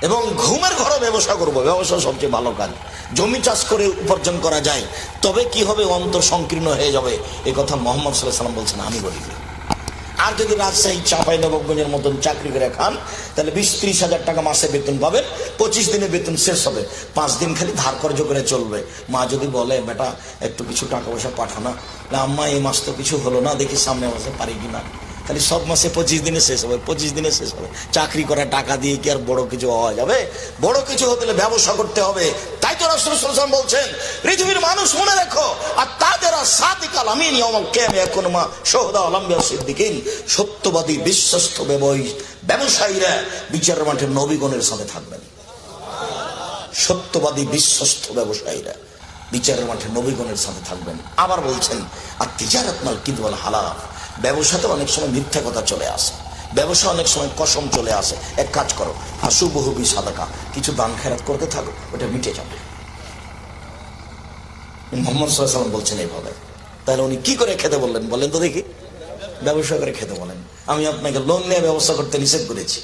এবং ঘুমের ঘরে ব্যবসা করব, ব্যবসা সবচেয়ে ভালো কাজ। জমি চাষ করে উপার্জন করা যায়, তবে কি হবে, অন্তর সংকীর্ণ হয়ে যাবে, এ কথা মুহাম্মদ সাল্লাল্লাহু আলাইহি ওয়াসাল্লাম বলছেন, আমি বলি। আর যদি রাজশাহী চাঁপাইনবাবগঞ্জের মতন চাকরি করে খান, তাহলে 20-30 হাজার টাকা মাসে বেতন পাবেন, 25 দিনে বেতন শেষ হবে, 5 দিন খালি ধার কর্জ করে চলবে। মা যদি বলে বেটা একটু কিছু টাকা পয়সা পাঠানা, আম্মা এই মাস তো কিছু হলো না, দেখি সামনে মাসে পারি কিনা, খালি সব মাসে 25 দিনে শেষ হবে, 25 দিনে শেষ হবে। চাকরি করা টাকা দিয়ে কি আর বড় কিছু হওয়া যাবে? বড় কিছু হতে হলে ব্যবসা করতে হবে। তাই তো রাসূল সাল্লাল্লাহু আলাইহি ওয়াসাল্লাম বলছেন, পৃথিবীর মানুষ মনে রেখো, আর তাদের সাদিকাল আমিন ইয়াউমাল কিয়ামা ইয়াকুনু মা শুহাদা ওয়াল আম্বিয়া ওয়াস সিদ্দিকিন, সত্যবাদী বিশ্বস্ত ব্যবসায়ীরা বিচারের মাঠে নবীগণের সাথে থাকবেন। সত্যবাদী বিশ্বস্ত ব্যবসায়ীরা বিচারের মাঠে নবীগণের সাথে থাকবেন। আবার বলছেন, আর তিজারাত মাল কিযব ওয়াল হালাফ, ব্যবসাতে অনেক সময় মিথ্যা কথা চলে আসে, ব্যবসা অনেক সময় কসম চলে আসে। এক কাজ করো, হাসু বহুবি সাদাকা, কিছু দান খেরাত করতে থাকো, ওটা মিটে যাবে। মুহাম্মদ সাল্লাল্লাহু আলাইহি ওয়াসাল্লাম বলছেন এইভাবে। তাহলে উনি কি করে খেতে বললেন, বলেন তো দেখি? ব্যবসা করে খেতে বলেন। আমি আপনাকে লোন নিয়ে ব্যবস্থা করতে নিষেধ করেছি।